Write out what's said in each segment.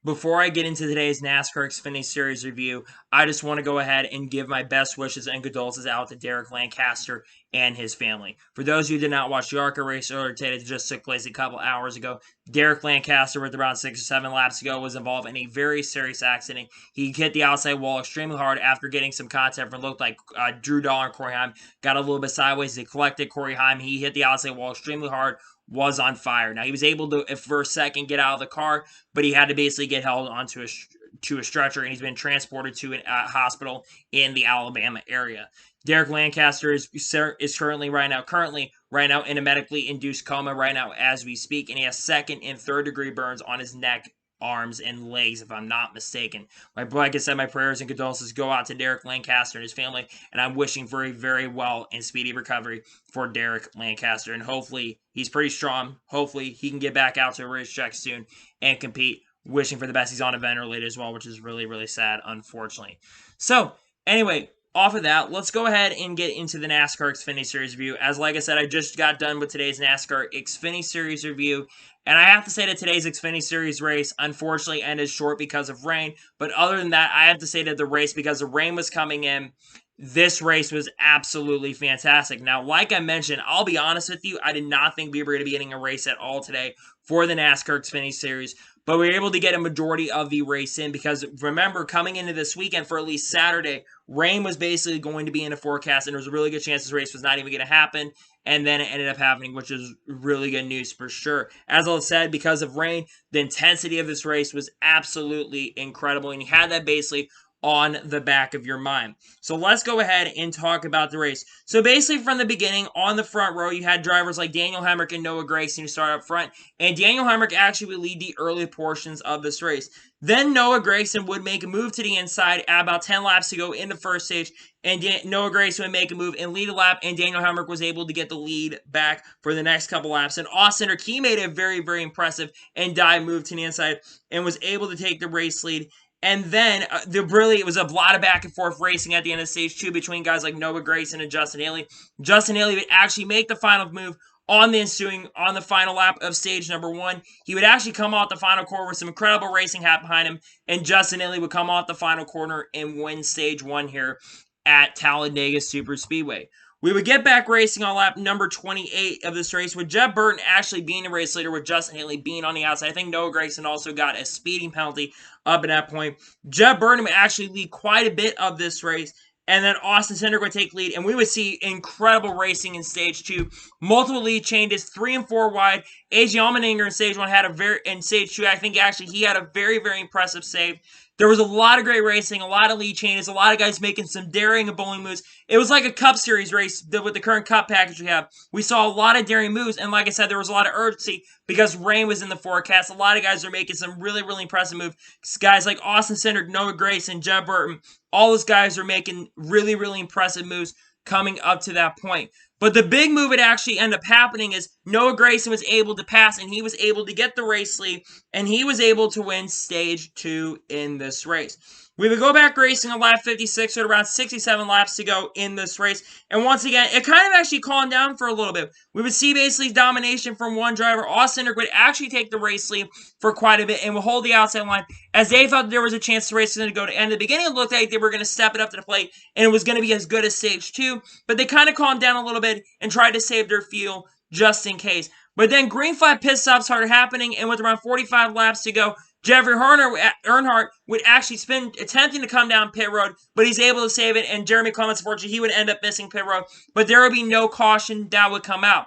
Before I get into today's NASCAR Xfinity Series review, I just want to go ahead and give my best wishes and condolences out to Derek Lancaster and his family. For those of you who did not watch the ARCA race earlier today, it just took place a couple hours ago. Derek Lancaster, with around 6 or 7 laps ago, was involved in a very serious accident. He hit the outside wall extremely hard after getting some contact from looked like Drew Dahl and Corey Heim. Got a little bit sideways. They collected Corey Heim. He hit the outside wall extremely hard, was on fire. Now, he was able to, for a second, get out of the car, but he had to basically get held onto a stretcher, and he's been transported to a hospital in the Alabama area. Derek Lancaster is currently right now in a medically induced coma right now as we speak, and he has second and third degree burns on his neck, arms, and legs, if I'm not mistaken. Like I said, my prayers and condolences go out to Derek Lancaster and his family, and I'm wishing for a very well and speedy recovery for Derek Lancaster, and hopefully he's pretty strong. Hopefully he can get back out to a racetrack soon and compete. Wishing for the best. He's on a ventilator as well, which is really, really sad, unfortunately. So, anyway, off of that, let's go ahead and get into the NASCAR Xfinity Series review. As like I said, I just got done with today's NASCAR Xfinity Series review, and I have to say that today's Xfinity Series race unfortunately ended short because of rain. But other than that, I have to say that the race, because the rain was coming in, this race was absolutely fantastic. Now, like I mentioned, I'll be honest with you, I did not think we were going to be getting a race at all today for the NASCAR Xfinity Series. But we were able to get a majority of the race in because, remember, coming into this weekend for at least Saturday, rain was basically going to be in the forecast, and there was a really good chance this race was not even going to happen, and then it ended up happening, which is really good news for sure. As I said, because of rain, the intensity of this race was absolutely incredible, and you had that basically on the back of your mind. So let's go ahead and talk about the race. So basically from the beginning, on the front row, you had drivers like Daniel Hemrick and Noah Gragson who start up front, and Daniel Hemrick actually would lead the early portions of this race. Then Noah Gragson would make a move to the inside at about 10 laps to go in the first stage, and Noah Gragson would make a move and lead a lap, and Daniel Hemrick was able to get the lead back for the next couple laps. And Austin Cindric, he made a very, very impressive and dive move to the inside and was able to take the race lead. And then, it was a lot of back and forth racing at the end of stage 2 between guys like Noah Gragson and Justin Haley. Justin Haley would actually make the final move on the final lap of stage number 1. He would actually come off the final corner with some incredible racing behind him, and Justin Haley would come off the final corner and win stage 1 here at Talladega Superspeedway. We would get back racing on lap number 28 of this race, with Jeb Burton actually being the race leader, with Justin Haley being on the outside. I think Noah Gragson also got a speeding penalty up at that point. Jeb Burton would actually lead quite a bit of this race, and then Austin Cindric would take lead, and we would see incredible racing in stage 2. Multiple lead changes, 3 and 4 wide. AJ Allmendinger in stage 1 in stage 2, I think actually he had a very, very impressive save. There was a lot of great racing, a lot of lead changes, a lot of guys making some daring and bowling moves. It was like a Cup Series race with the current Cup package we have. We saw a lot of daring moves, and like I said, there was a lot of urgency because rain was in the forecast. A lot of guys are making some really, really impressive moves. Guys like Austin Cindric, Noah Gragson, Jeb Burton, all those guys are making really, really impressive moves coming up to that point. But the big move that actually ended up happening is Noah Gragson was able to pass, and he was able to get the race lead, and he was able to win stage 2 in this race. We would go back racing on lap 56 with around 67 laps to go in this race. And once again, it kind of actually calmed down for a little bit. We would see basically domination from one driver. Austin Cindric would actually take the race lead for quite a bit and would hold the outside line as they thought there was a chance the race was going to go to end. At the beginning, it looked like they were going to step it up to the plate and it was going to be as good as stage 2. But they kind of calmed down a little bit and tried to save their fuel just in case. But then green flag pit stops started happening, and with around 45 laps to go, Jeffrey Earnhardt would actually spin, attempting to come down pit road, but he's able to save it, and Jeremy Clements, unfortunately, he would end up missing pit road, but there would be no caution that would come out.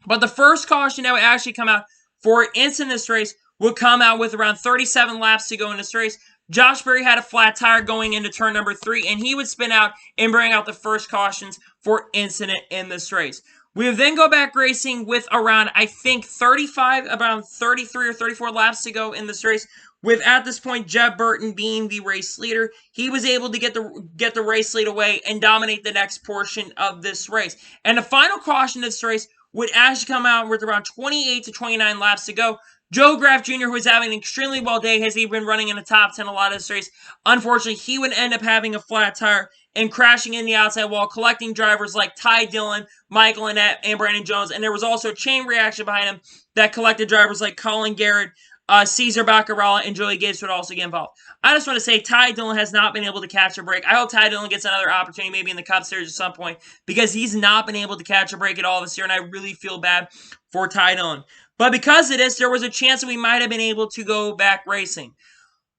But the first caution that would actually come out for instance in this race would come out with around 37 laps to go in this race. Josh Berry had a flat tire going into turn number 3, and he would spin out and bring out the first cautions for incident in this race. We would then go back racing with around, I think, around 33 or 34 laps to go in this race, with, at this point, Jeb Burton being the race leader. He was able to get the race lead away and dominate the next portion of this race. And the final caution of this race would actually come out with around 28 to 29 laps to go. Joe Graf Jr., who is having an extremely well day, has he been running in the top 10 a lot of this race. Unfortunately, he would end up having a flat tire and crashing in the outside wall, collecting drivers like Ty Dillon, Michael Annett, and Brandon Jones. And there was also a chain reaction behind him that collected drivers like Colin Garrett, Cesar Baccarella and Joey Gibbs would also get involved. I just want to say Ty Dillon has not been able to catch a break. I hope Ty Dillon gets another opportunity maybe in the Cup Series at some point because he's not been able to catch a break at all this year, and I really feel bad for Ty Dillon. But because of this, there was a chance that we might have been able to go back racing.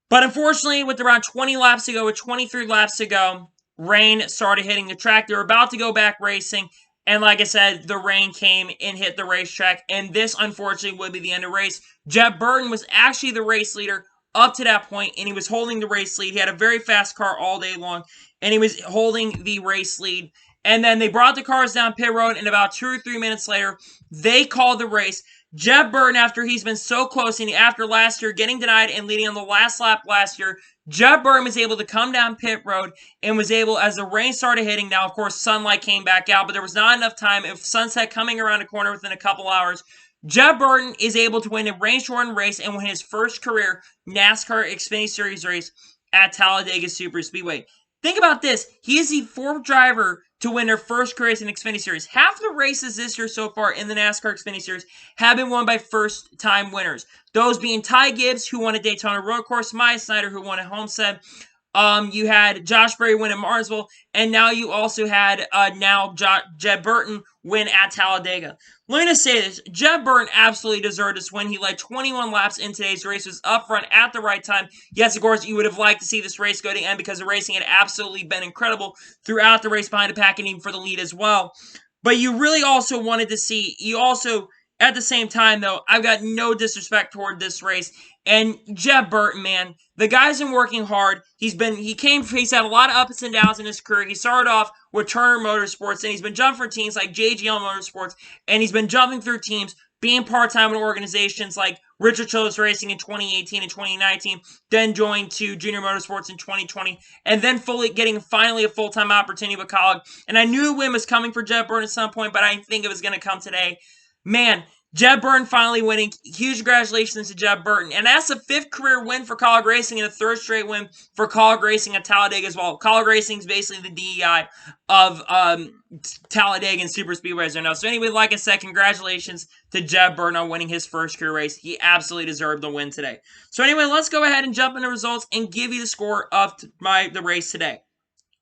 But unfortunately, with around 20 laps to go, with 23 laps to go, rain started hitting the track. They were about to go back racing, and like I said, the rain came and hit the racetrack, and this, unfortunately, would be the end of the race. Jeb Burton was actually the race leader up to that point, and he was holding the race lead. He had a very fast car all day long, and he was holding the race lead. And then they brought the cars down pit road, and about 2 or 3 minutes later, they called the race. Jeb Burton, after he's been so close, and after last year getting denied and leading on the last lap last year, Jeb Burton was able to come down pit road and was able, as the rain started hitting, now of course sunlight came back out, but there was not enough time. If sunset coming around the corner within a couple hours, Jeb Burton is able to win a rain-shortened race and win his first career NASCAR Xfinity Series race at Talladega Superspeedway. Think about this. He is the fourth driver to win their first career race in Xfinity Series. Half the races this year so far in the NASCAR Xfinity Series have been won by first-time winners. Those being Ty Gibbs, who won at Daytona Road Course, Maya Snyder, who won at Homestead. You had Josh Berry win at Martinsville, and now you also had Jeb Burton win at Talladega. Let me just say this. Jeb Burton absolutely deserved this win. He led 21 laps in today's race, was up front at the right time. Yes, of course, you would have liked to see this race go to end because the racing had absolutely been incredible throughout the race behind the pack and even for the lead as well. But you really also wanted to see, at the same time, though, I've got no disrespect toward this race. And Jeb Burton, man, the guy's been working hard. He's had a lot of ups and downs in his career. He started off with Turner Motorsports, and he's been jumping for teams like JGL Motorsports, and he's been jumping through teams, being part-time in organizations like Richard Childress Racing in 2018 and 2019, then joined to Junior Motorsports in 2020, and then getting finally a full-time opportunity with Colleague. And I knew a win was coming for Jeb Burton at some point, but I didn't think it was going to come today. Man, Jeb Burton finally winning. Huge congratulations to Jeb Burton. And that's a 5th career win for Colleague Racing and a 3rd straight win for Colleague Racing at Talladega as well. Colleague Racing is basically the DEI of Talladega and Superspeedways right now. So anyway, like I said, congratulations to Jeb Burton on winning his first career race. He absolutely deserved the win today. So anyway, let's go ahead and jump into results and give you the score of the race today.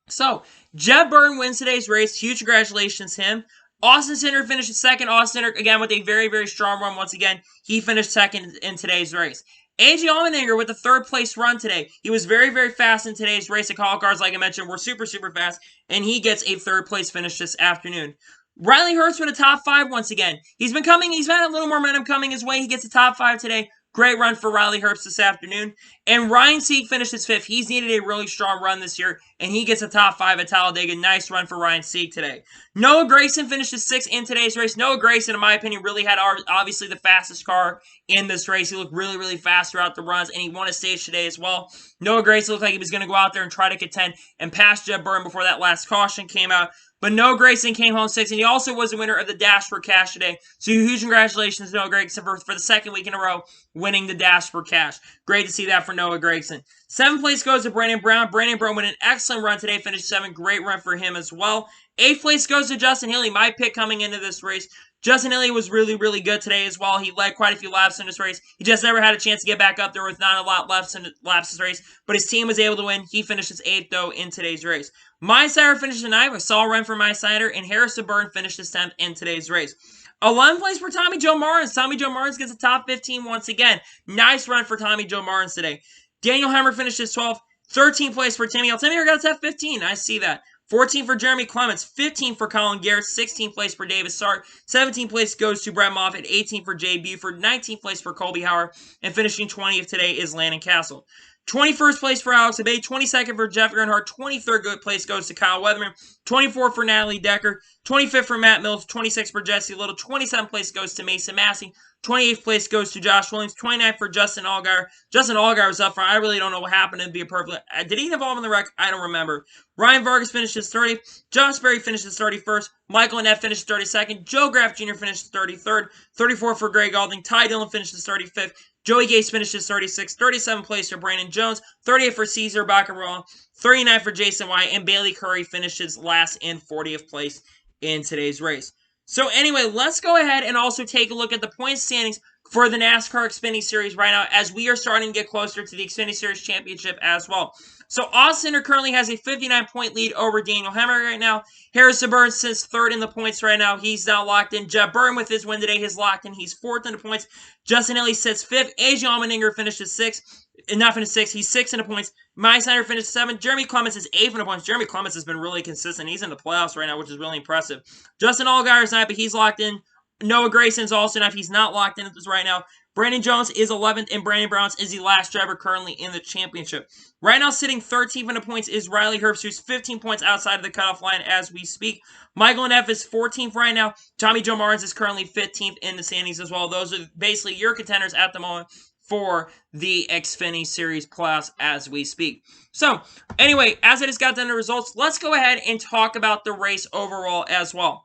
So, Jeb Burton wins today's race. Huge congratulations to him. Austin Cindric finished second. Austin Cindric, again, with a very, very strong run once again. He finished second in today's race. A.J. Allmendinger with a 3rd place run today. He was very, very fast in today's race. The call cars, like I mentioned, were super, super fast, and he gets a 3rd place finish this afternoon. Riley Herbst with a top 5 once again. He's had a little momentum coming his way. He gets a top 5 today. Great run for Riley Herbst this afternoon. And Ryan Sieg finishes 5th. He's needed a really strong run this year, and he gets a top 5 at Talladega. Nice run for Ryan Sieg today. Noah Gragson finishes 6th in today's race. Noah Gragson, in my opinion, really had obviously the fastest car in this race. He looked really, really fast throughout the runs, and he won a stage today as well. Noah Gragson looked like he was going to go out there and try to contend and pass Jeb Burton before that last caution came out. But Noah Gragson came home 6th, and he also was the winner of the Dash for Cash today. So huge congratulations to Noah Gragson for the 2nd week in a row winning the Dash for Cash. Great to see that for Noah Gragson. 7th place goes to Brandon Brown. Brandon Brown with an excellent run today, finished 7th. Great run for him as well. 8th place goes to Justin Haley, my pick coming into this race. Justin Haley was really, really good today as well. He led quite a few laps in this race. He just never had a chance to get back up there with not a lot left in laps this race, but his team was able to win. He finishes 8th, though, in today's race. Maya Snyder finished 9th. A solid run for Maya Snyder, and Harrison Burton finished 10th in today's race. 11th place for Tommy Joe Martins. Tommy Joe Martins gets a top 15 once again. Nice run for Tommy Joe Martins today. Daniel Hemmer finishes 12th. 13th place for Timmy Hill. Timmy Hill got a top 15. I see that. 14th for Jeremy Clements, 15th for Colin Garrett, 16th place for David Stark, 17th place goes to Brett Moffitt, 18th for Jay Buford, 19th place for Colby Howard, and finishing 20th today is Landon Castle. 21st place for Alex Abate, 22nd for Jeff Earnhardt, 23rd good place goes to Kyle Weatherman, 24th for Natalie Decker, 25th for Matt Mills, 26th for Jesse Little, 27th place goes to Mason Massey, 28th place goes to Josh Williams, 29th for Justin Allgaier. Justin Allgaier was up front. I really don't know what happened to be a perfect. Did he involve in the wreck? I don't remember. Ryan Vargas finishes 30th. Josh Berry finishes 31st. Michael Annette finishes 32nd. Joe Graff Jr. finishes 33rd. 34th for Greg Alding. Ty Dillon finishes 35th. Joey Gates finishes 36th. 37th place for Brandon Jones. 38th for Cesar Baccarella. 39th for Jason Wyatt. And Bailey Curry finishes last in 40th place in today's race. So anyway, let's go ahead and also take a look at the point standings for the NASCAR Xfinity Series right now, as we are starting to get closer to the Xfinity Series Championship as well. So Austin currently has a 59-point lead over Daniel Hemrick right now. Harrison Burton sits third in the points right now. He's now locked in. Jeb Burton with his win today is locked in. He's fourth in the points. Justin Haley sits fifth. AJ Allmendinger finishes sixth. Not finished sixth. He's sixth in the points. Mike Snyder finished seventh. Jeremy Clements is eighth in the points. Jeremy Clements has been really consistent. He's in the playoffs right now, which is really impressive. Justin Allgaier is ninth, but he's locked in. Noah Grayson's also ninth. He's not locked in right now. Brandon Jones is 11th, and Brandon Browns is the last driver currently in the championship. Right now, sitting 13th in the points is Riley Herbst, who's 15 points outside of the cutoff line as we speak. Michael Neff is 14th right now. Tommy Joe Martins is currently 15th in the standings as well. Those are basically your contenders at the moment for the Xfinity Series playoffs as we speak. So, anyway, as I just got done the results, let's go ahead and talk about the race overall as well.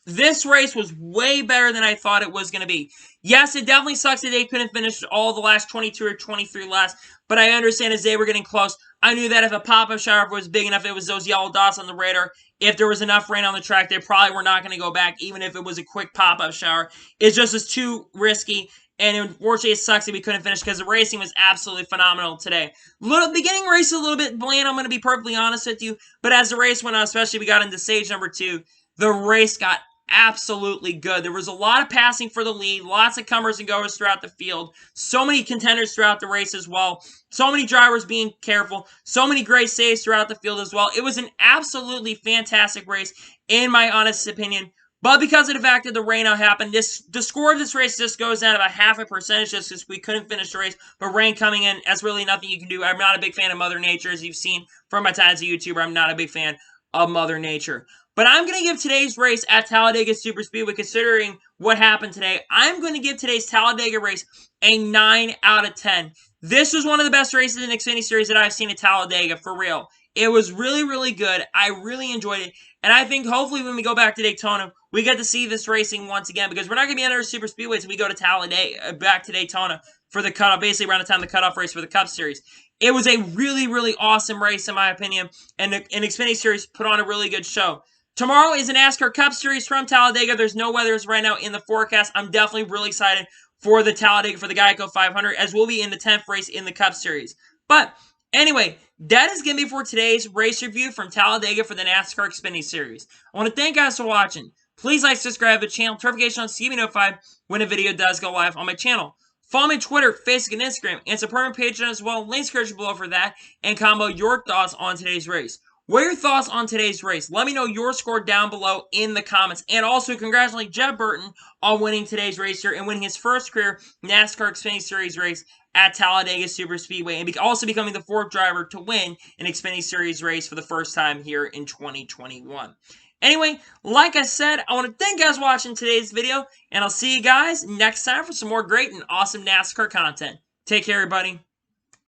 This race was way better than I thought it was going to be. Yes, it definitely sucks that they couldn't finish all the last 22 or 23 laps, but I understand as they were getting close. I knew that if a pop-up shower was big enough, it was those yellow dots on the radar. If there was enough rain on the track, they probably were not going to go back, even if it was a quick pop-up shower. It just was too risky, and unfortunately, it sucks that we couldn't finish because the racing was absolutely phenomenal today. Beginning race a little bit bland, I'm going to be perfectly honest with you, but as the race went on, especially we got into stage number 2, the race got absolutely good. There was a lot of passing for the lead, lots of comers and goers throughout the field, so many contenders throughout the race as well, so many drivers being careful, so many great saves throughout the field as well. It was an absolutely fantastic race, in my honest opinion. But because of the fact that the rain out happened, the score of this race just goes down about half a percentage just because we couldn't finish the race. But rain coming in, that's really nothing you can do. I'm not a big fan of Mother Nature, as you've seen from my time as a YouTuber. I'm not a big fan of Mother Nature. But I'm going to give today's race at Talladega Superspeedway, considering what happened today, I'm going to give today's Talladega race a 9 out of 10. This was one of the best races in the Xfinity Series that I've seen at Talladega, for real. It was really, really good. I really enjoyed it. And I think hopefully when we go back to Daytona, we get to see this racing once again, because we're not going to be under Superspeedway until we go to Talladega, back to Daytona for the cutoff, basically around the time the cutoff race for the Cup Series. It was a really, really awesome race, in my opinion, and the Xfinity Series put on a really good show. Tomorrow is a NASCAR Cup Series from Talladega. There's no weather right now in the forecast. I'm definitely really excited for the Talladega, for the Geico 500, as we'll be in the 10th race in the Cup Series. But anyway, that is going to be for today's race review from Talladega for the NASCAR Xfinity Series. I want to thank you guys for watching. Please like, subscribe to the channel, notification on so you be notified when a video does go live on my channel. Follow me on Twitter, Facebook, and Instagram, and support my Patreon as well. Links are below for that, and comment your thoughts on today's race. What are your thoughts on today's race? Let me know your score down below in the comments. And also, congratulate Jeb Burton on winning today's race here and winning his first career NASCAR Xfinity Series race at Talladega Superspeedway, and also becoming the 4th driver to win an Xfinity Series race for the first time here in 2021. Anyway, like I said, I want to thank you guys for watching today's video, and I'll see you guys next time for some more great and awesome NASCAR content. Take care, everybody.